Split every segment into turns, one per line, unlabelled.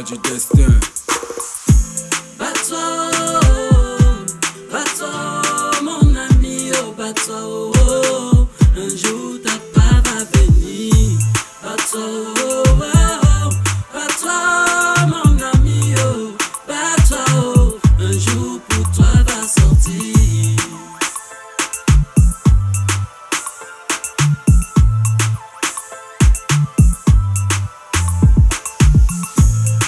Au-delà du destin.
Bats-toi, mon ami, oh, bats-toi, oh, oh. Un jour ta part va venir. Bats-toi, oh, oh. Bats-toi, mon ami, oh, bats-toi, oh. Un jour pour toi va sortir.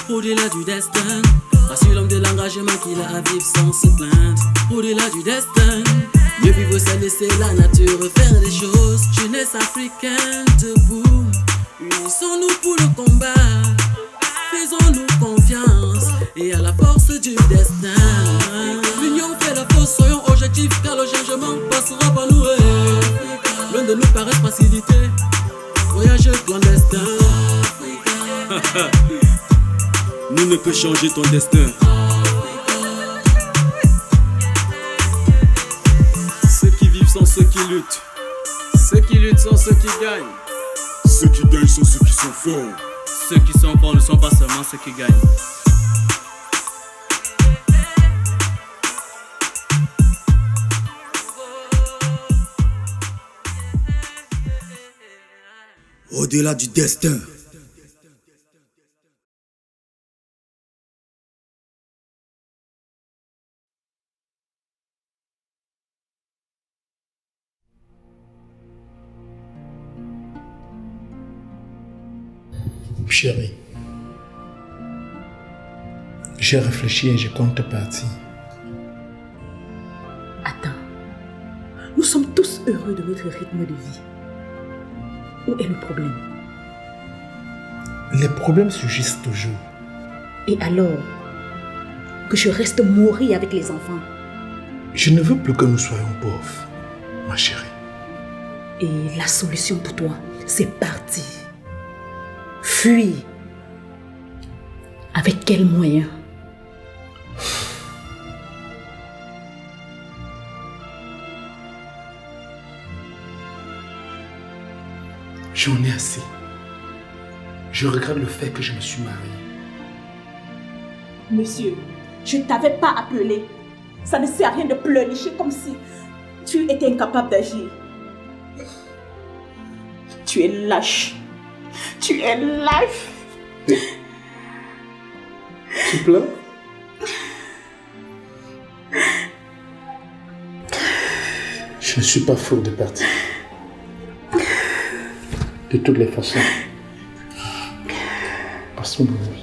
Au-delà du destin, rassure l'homme de l'engagement qu'il a à vivre sans se plaindre. Au-delà du destin, mieux vivre c'est laisser la nature faire des choses. Jeunesse africaine debout, unissons-nous pour le combat. Faisons-nous confiance et à la force du destin. L'union fait la force, soyons objectifs car le changement passera par nous. Loin de nous paraît facilité, voyage clandestin.
Nous ne peut changer ton destin. Ceux qui vivent sont ceux qui luttent. Ceux qui luttent sont ceux qui gagnent.
Ceux qui gagnent sont ceux qui sont forts.
Ceux qui sont forts ne sont pas seulement ceux qui gagnent.
Au-delà du destin.
Chérie, j'ai réfléchi et je compte partir.
Attends, nous sommes tous heureux de notre rythme de vie. Où est le problème?
Les problèmes surgissent toujours.
Et alors, que je reste mourir avec les enfants?
Je ne veux plus que nous soyons pauvres, ma chérie.
Et la solution pour toi, c'est partir. Fuir. Avec quels moyens?
J'en ai assez. Je regrette le fait que je me suis mariée.
Monsieur, je ne t'avais pas appelé. Ça ne sert à rien de pleurnicher comme si tu étais incapable d'agir. Tu es lâche. Tu es lâche.
Tu pleures? Je ne suis pas fou de partir. De toutes les façons, passons nos vies.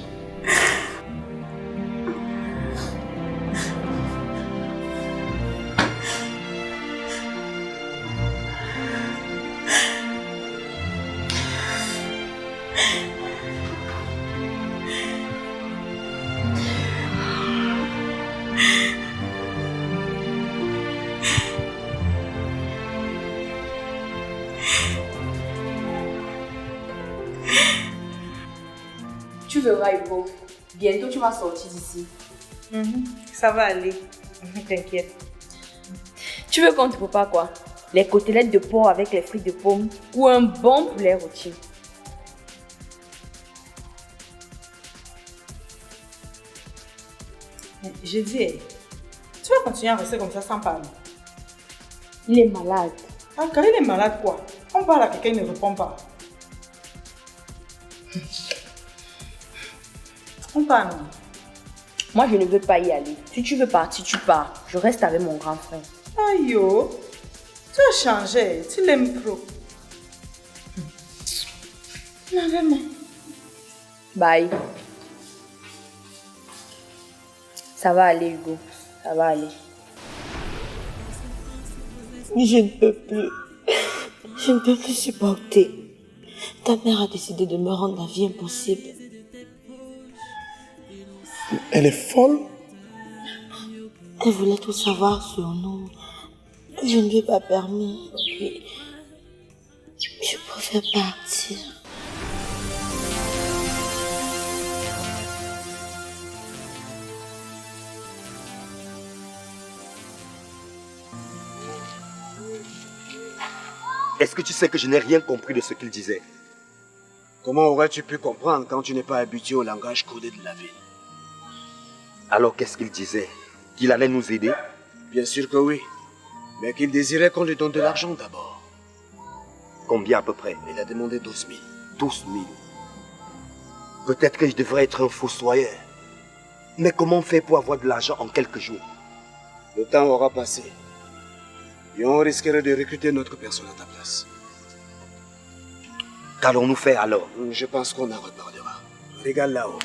Tu verras, Hugo. Bientôt, tu vas sortir d'ici.
Ça va aller. T'inquiète.
Tu veux qu'on te prépare quoi? Les côtelettes de porc avec les frites de pommes ou un bon poulet rôti?
J'ai dit, tu vas continuer à rester comme ça sans parler.
Il est malade.
Ah, car il est malade quoi? On parle à quelqu'un, il ne répond pas. On parle.
Moi, je ne veux pas y aller. Si tu veux partir, tu pars. Je reste avec mon grand frère.
Aïe, yo. Tu as changé. Tu l'aimes trop. Non, vraiment.
Bye. Ça va aller, Hugo. Ça va aller.
Je ne peux plus. Je ne peux plus supporter. Ta mère a décidé de me rendre la vie impossible.
Elle est folle?
Elle voulait tout savoir sur nous. Je ne lui ai pas permis. Puis, je préfère partir.
Est-ce que tu sais que je n'ai rien compris de ce qu'il disait?
Comment aurais-tu pu comprendre quand tu n'es pas habitué au langage codé de la ville?
Alors qu'est-ce qu'il disait? Qu'il allait nous aider?
Bien sûr que oui. Mais qu'il désirait qu'on lui donne de l'argent d'abord.
Combien à peu près?
Il a demandé 12 000.
12 000. Peut-être que je devrais être un fossoyeur. Mais comment faire pour avoir de l'argent en quelques jours?
Le temps aura passé. Et on risquerait de recruter notre personne à ta place.
Qu'allons-nous faire alors?
Je pense qu'on en reparlera. Regarde là-haut.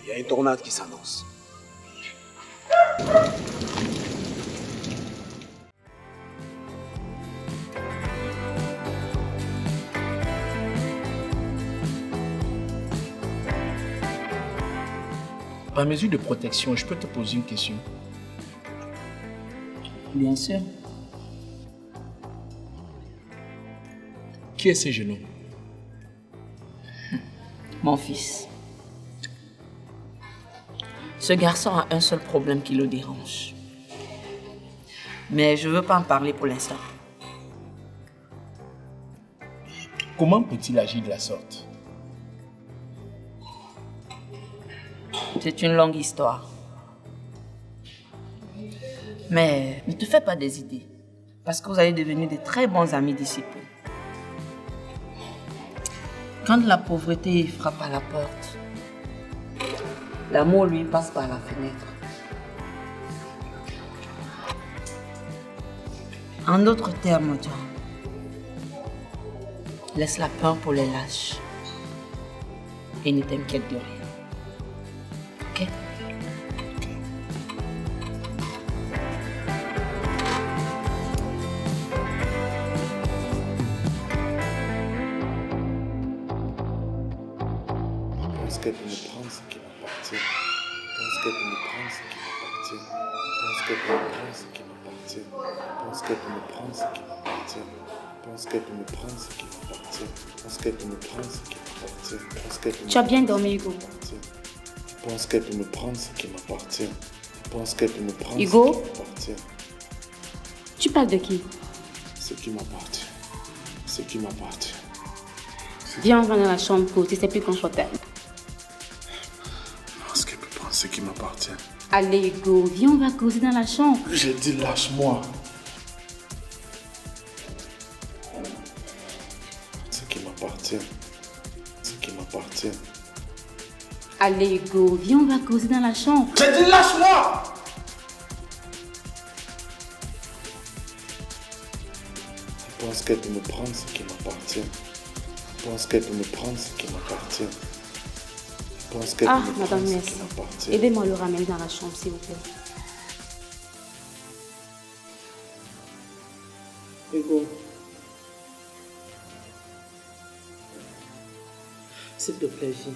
Il y a une tornade qui s'annonce.
Par mesure de protection, je peux te poser une question?
Bien sûr.
Qui est ce jeune homme?
Mon fils. Ce garçon a un seul problème qui le dérange. Mais je ne veux pas en parler pour l'instant.
Comment peut-il agir de la sorte?
C'est une longue histoire. Mais ne te fais pas des idées, parce que vous allez devenir de très bons amis d'ici peu. Quand la pauvreté frappe à la porte, l'amour lui passe par la fenêtre. En d'autres termes, John, laisse la peur pour les lâches et ne t'inquiète de rien. Ok?
Pense qu'elle peut me prendre ce qui m'appartient. Pense qu'elle peut me prendre ce qui m'appartient. Pense qu'elle peut me prendre ce qui m'appartient. Pense qu'elle peut me prendre ce qui m'appartient. Pense qu'elle peut me prendre ce qui m'appartient. Pense qu'elle peut me prendre ce qui m'appartient. Pense qu'elle peut me
Tu as bien dormi, Hugo?
Pense qu'elle peut me prendre ce qui m'appartient. Pense qu'elle peut me prendre
Hugo?
ce qui m'appartient.
Tu parles de qui?
Ce qui m'appartient. Ce qui m'appartient.
Viens, on va dans la chambre pour tu sais plus qu'on t'aime.
Pense qu'elle peut prendre ce qui m'appartient.
Allez, Hugo, viens, on va causer dans la chambre.
J'ai dit lâche-moi. Ce qui m'appartient. Ce qui m'appartient.
Allez, Hugo, viens, on va causer dans la chambre.
J'ai dit lâche-moi. Je pense qu'elle peut me prendre ce qui m'appartient. Je pense qu'elle peut me prendre ce qui m'appartient. Je pense qu'elle
Ah,
peut me
Madame
prendre ce
Mess,
qui m'appartient.
aidez-moi à le ramener dans la chambre, s'il vous plaît.
Hugo. S'il te plaît, viens.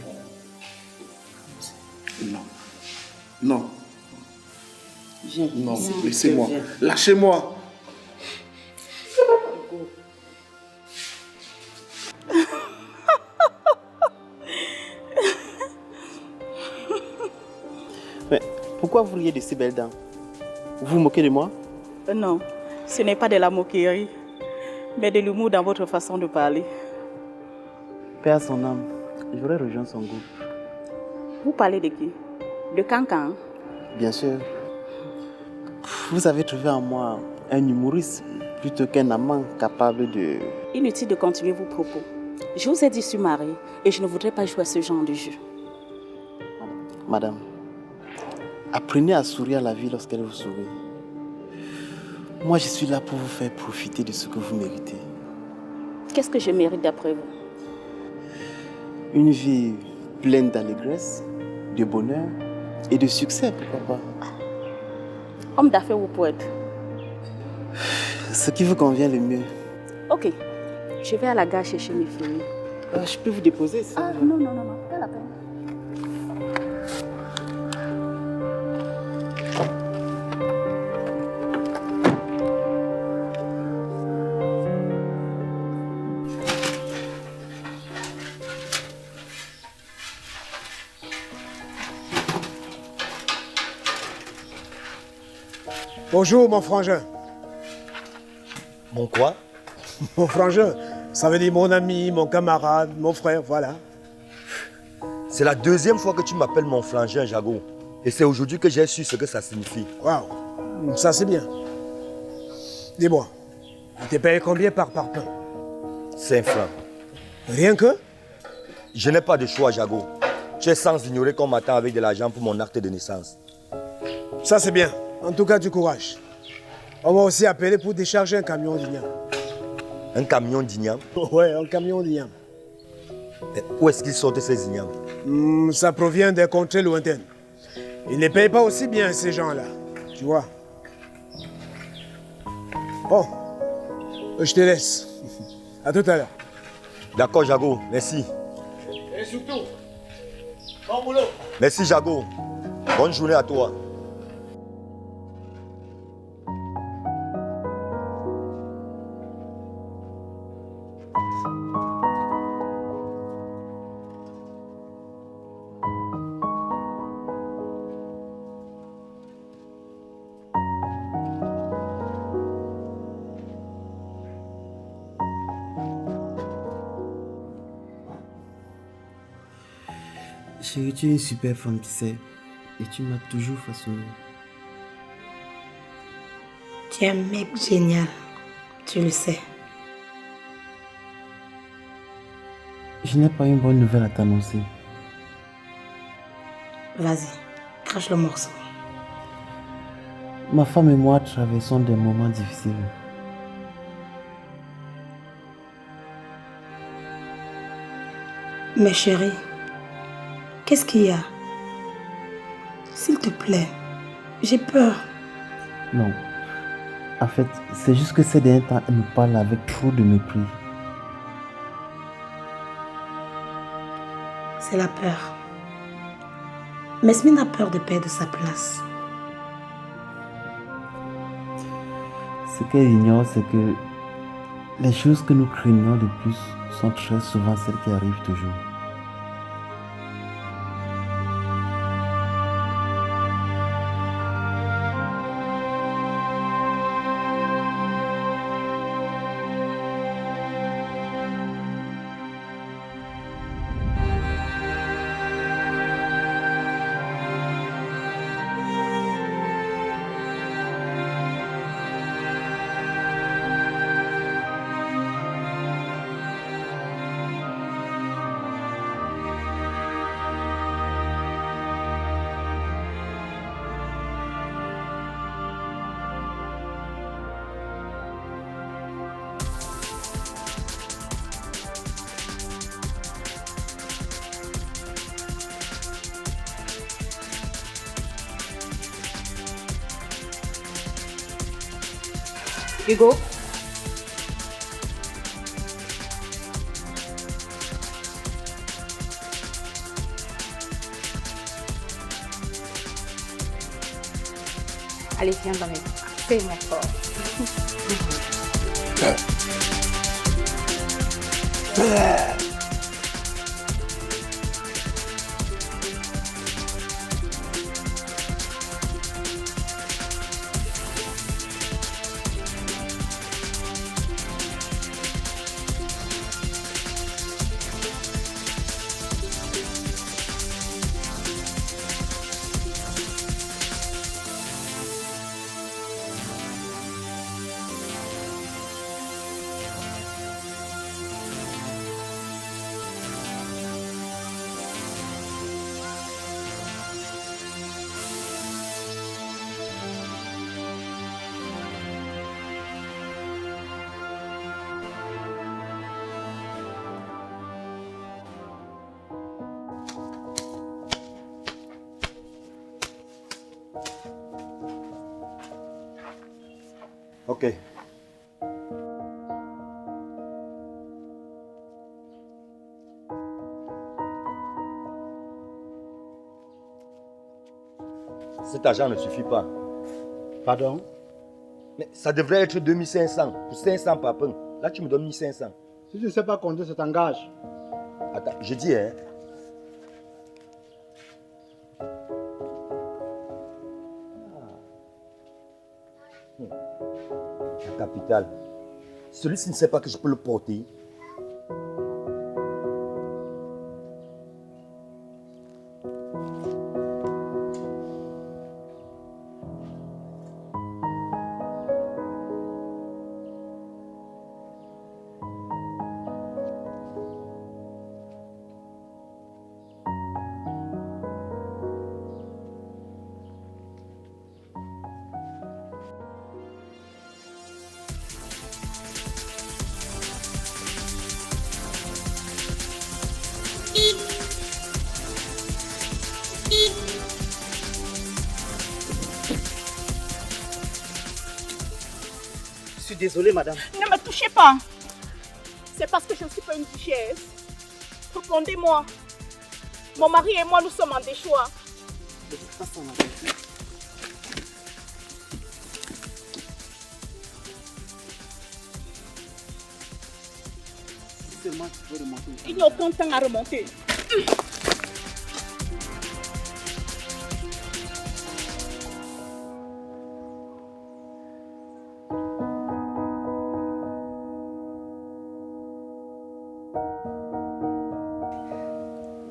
Non. Non.
Viens.
Non,
Viens.
laissez-moi.
Viens.
Lâchez-moi.
Mais pourquoi vous riez de ces belles dents? Vous vous moquez de moi?
Non, ce n'est pas de la moquerie, mais de l'humour dans votre façon de parler.
Paix à son âme, j'aurais rejoint son groupe.
Vous parlez de qui? De Cancan?
Bien sûr. Vous avez trouvé en moi un humoriste plutôt qu'un amant capable de...
Inutile de continuer vos propos. Je vous ai dit je suis mariée et je ne voudrais pas jouer à ce genre de jeu.
Madame, apprenez à sourire à la vie lorsqu'elle vous sourit. Moi, je suis là pour vous faire profiter de ce que vous méritez.
Qu'est-ce que je mérite d'après vous?
Une vie pleine d'allégresse, de bonheur et de succès, pourquoi pas.
Homme d'affaires ou poète?
Ce qui vous convient le mieux.
Ok, je vais à la gare chercher mes filles.
Je peux vous déposer si
Ah non, non, non, non, pas la peine.
Bonjour, mon frangin.
Mon quoi?
Mon frangin, ça veut dire mon ami, mon camarade, mon frère, voilà.
C'est la deuxième fois que tu m'appelles mon frangin, Jago. Et c'est aujourd'hui que j'ai su ce que ça signifie.
Waouh, ça c'est bien. Dis-moi, tu t'es payé combien par pain?
5 francs.
Rien que?
Je n'ai pas de choix, Jago. Tu es sans ignorer qu'on m'attend avec de l'argent pour mon acte de naissance.
Ça c'est bien. En tout cas, du courage. On va aussi appeler pour décharger un camion d'igname.
Un camion d'igname?
Ouais, un camion d'igname.
Où est-ce qu'ils sortent ces ignames?
Ça provient des contrées lointaines. Ils ne payent pas aussi bien ces gens-là. Tu vois. Bon, je te laisse. À tout à l'heure.
D'accord, Jago. Merci.
Et surtout, bon boulot.
Merci, Jago. Bonne journée à toi.
Chérie, tu es une super femme, tu sais. Et tu m'as toujours façonné.
Tu es un mec génial. Tu le sais.
Je n'ai pas une bonne nouvelle à t'annoncer.
Vas-y, crache le morceau.
Ma femme et moi traversons des moments difficiles.
Mais chérie, qu'est-ce qu'il y a? S'il te plaît, j'ai peur.
Non. En fait, c'est juste que ces derniers temps, elle me parle avec trop de mépris.
C'est la peur. Mesmine a peur de perdre sa place.
Ce qu'elle ignore, c'est que les choses que nous craignons le plus sont très souvent celles qui arrivent toujours.
Hugo? Allez, viens dans mes bras. C'est mon corps.
Ok. Cet argent ne suffit pas.
Pardon?
Mais ça devrait être 2500 pour 500 par pain. Là, tu me donnes 1500.
Si tu ne sais pas compter, ça t'engage.
Attends, je dis, hein. La capitale. Celui-ci ne sait pas que je peux le porter.
suis désolé, madame.
Ne me touchez pas. C'est parce que je ne suis pas une duchesse. Répondez-moi. Mon mari et moi, nous sommes en déchoix.
De toute façon, madame. Seulement, tu peux remonter.
Il n'y a aucun temps à remonter.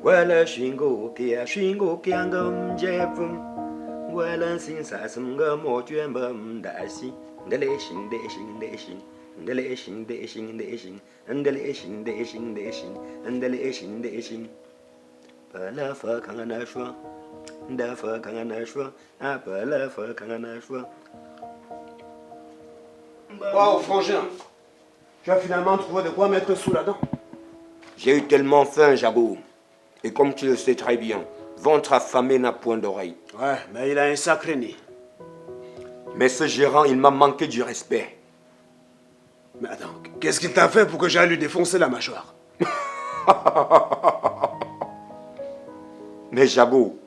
Wala shingo kia ngam jefum. Wala sin sa sum ga mo tuen bam da si. Ndele shin de shin de shin. Ndele shin de shin de shin. Ndele shin de shin de shin. Ndele shin de shin. Pa la fa kang na shwa. Nda fa kang na shwa. A pa la fa kang na shwa.
Wow, frangin. Tu as finalement trouvé de quoi mettre sous la dent.
J'ai eu tellement faim, Jabou. Et comme tu le sais très bien, ventre affamé n'a point d'oreille.
Ouais, mais il a un sacré nez.
Mais ce gérant, il m'a manqué du respect.
Mais attends, qu'est-ce qu'il t'a fait pour que j'aille lui défoncer la mâchoire?
Mais Jabou,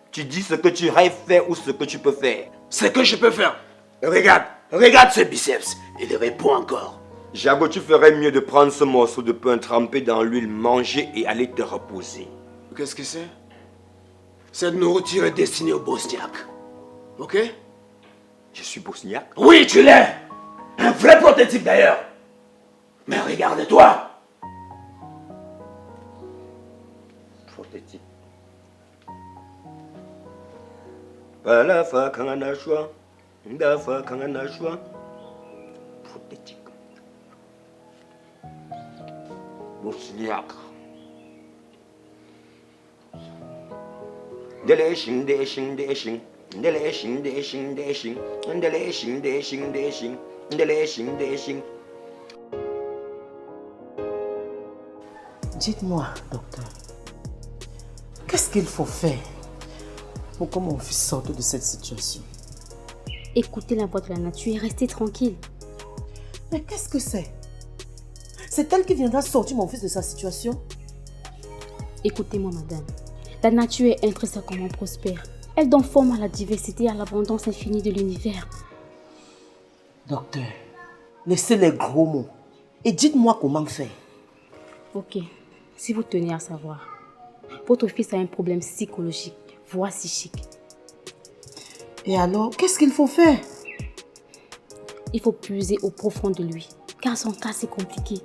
tu dis ce que tu rêves faire ou ce que tu peux faire.
Ce que je peux faire. Regarde ce biceps. Il répond encore.
Jabou, tu ferais mieux de prendre ce morceau de pain trempé dans l'huile, manger et aller te reposer.
Qu'est-ce que c'est? Cette nourriture est destinée aux bosniaques. Ok?
Je suis bosniaque?
Oui, tu l'es! Un vrai prototype d'ailleurs. Mais regarde-toi.
Prototype. Palafa kanganashwa. Ndafa kanganashwa. Prototype. Bosniaque. Deleshing, deshing, deshing. Deleshing, deshing, deshing. Deleshing, deshing, deshing. Deleshing, deshing.
Dites-moi, docteur, qu'est-ce qu'il faut faire pour que mon fils sorte de cette situation?
Écoutez la voix de la nature et restez tranquille.
Mais qu'est-ce que c'est? C'est elle qui viendra sortir mon fils de sa situation?
Écoutez-moi, madame. La nature est intrinsèquement prospère. Elle donne forme à la diversité et à l'abondance infinie de l'univers.
Docteur, laissez les gros mots et dites-moi comment faire.
Ok, si vous tenez à savoir, votre fils a un problème psychologique, voire psychique.
Et alors, qu'est-ce qu'il faut faire?
Il faut puiser au profond de lui, car son cas c'est compliqué.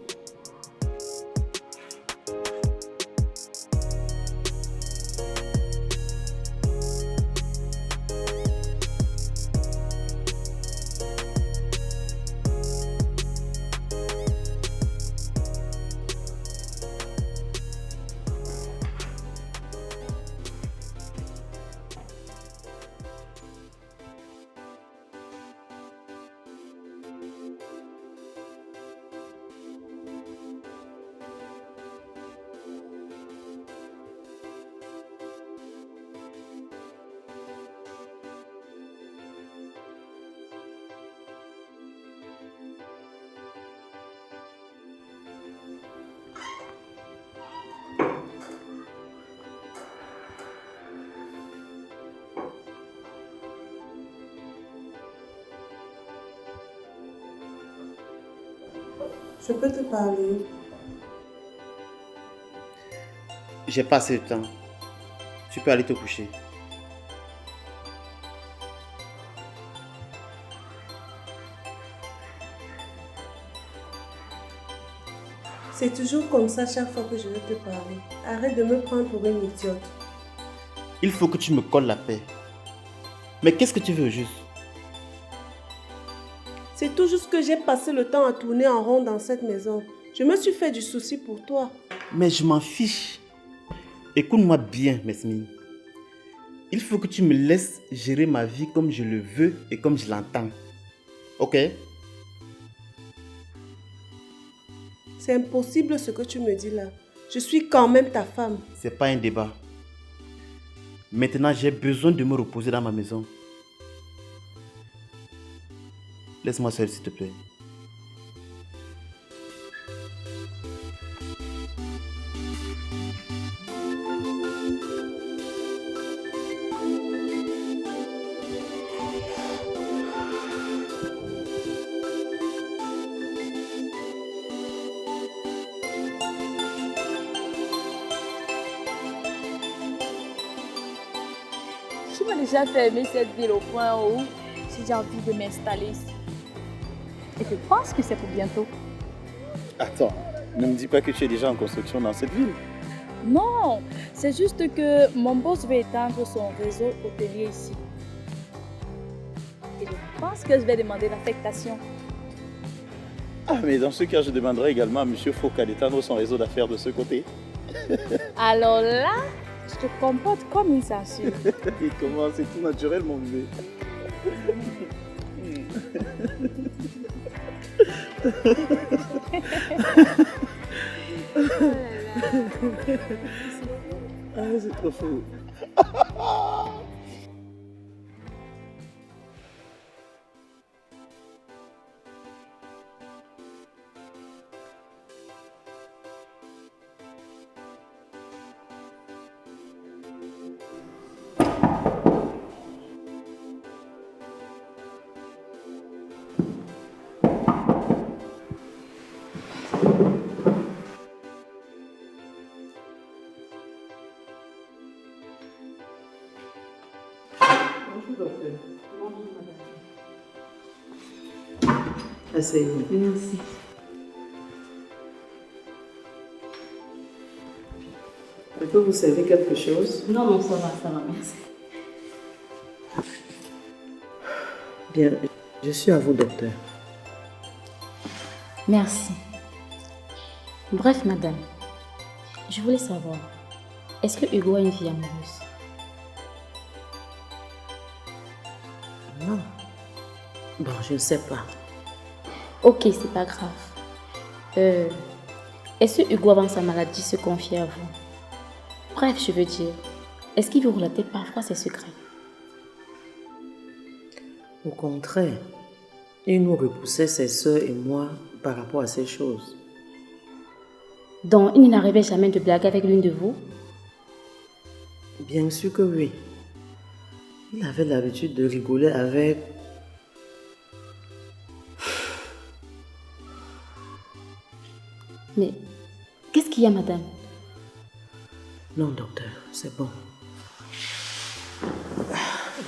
Je peux te parler?
J'ai pas assez de temps. Tu peux aller te coucher.
C'est toujours comme ça chaque fois que je veux te parler. Arrête de me prendre pour une idiote.
Il faut que tu me colles la paix. Mais qu'est-ce que tu veux juste?
C'est tout juste que j'ai passé le temps à tourner en rond dans cette maison. Je me suis fait du souci pour toi.
Mais je m'en fiche. Écoute-moi bien, Mesmine. Il faut que tu me laisses gérer ma vie comme je le veux et comme je l'entends. Ok?
C'est impossible ce que tu me dis là. Je suis quand même ta femme.
C'est pas un débat. Maintenant, j'ai besoin de me reposer dans ma maison. Laisse-moi seul, s'il te plaît.
Tu m'as déjà fait aimer cette ville au point où j'ai envie de m'installer ici. Et je pense que c'est pour bientôt.
Attends, ne me dis pas que tu es déjà en construction dans cette ville.
Non, c'est juste que mon boss veut étendre son réseau hôtelier ici. Et je pense que je vais demander l'affectation.
Ah, mais dans ce cas, je demanderai également à M. Foucault d'étendre son réseau d'affaires de ce côté.
Alors là, je te comporte comme une censure.
Et comment? C'est tout naturel, mon bébé. Ah, c'est trop fou.
Asseyez-vous.
Merci.
Je peux vous servir quelque chose?
Non, non, ça va, merci.
Bien, je suis à vous, docteur.
Merci. Bref, madame, je voulais savoir, est-ce que Hugo a une vie amoureuse?
Non. Bon, je ne sais pas.
Ok, c'est pas grave. Est-ce que Hugo, avant sa maladie, se confiait à vous? Bref, je veux dire, est-ce qu'il vous relatait parfois ses secrets?
Au contraire, il nous repoussait, ses sœurs et moi, par rapport à ces choses.
Donc, il n'arrivait jamais de blaguer avec l'une de vous?
Bien sûr que oui. Il avait l'habitude de rigoler avec...
Mais, qu'est-ce qu'il y a, madame?
Non, docteur, c'est bon.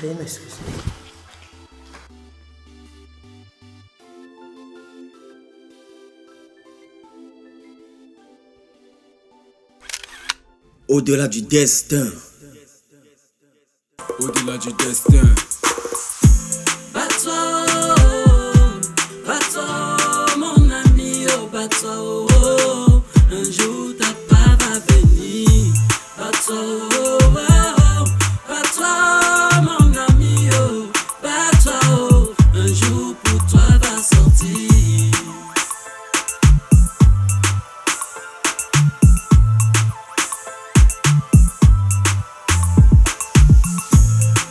Veuillez m'excuser.
Au-delà du destin. Au-delà du destin.
Bateau, bateau, mon ami, oh bateau, oh, un jour ta part va venir. Bateau, oh, bateau, mon ami, oh, bateau, un jour pour toi va sortir.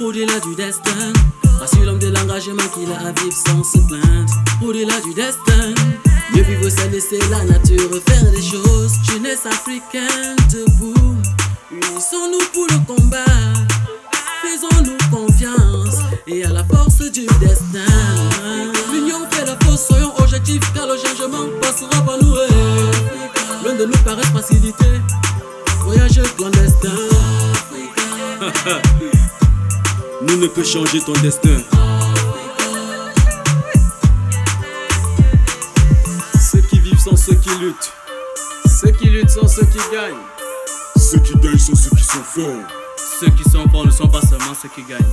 Au-delà du destin, rassure l'homme de l'engagement qu'il a à vivre sans se plaindre. Au-delà du destin, mieux vivre c'est laisser la nature faire des choses. Jeunesse africaine debout, unissons-nous pour le combat. Faisons-nous confiance et à la force du destin. L'union fait la force, soyons objectifs car le changement passera par nous. Loin de nous paraît facilité, voyage clandestin.
Nous ne peut changer ton destin. Ceux qui vivent sont ceux qui luttent. Ceux qui luttent sont ceux qui gagnent.
Ceux qui gagnent sont ceux qui sont forts.
Ceux qui sont forts ne sont pas seulement ceux qui gagnent.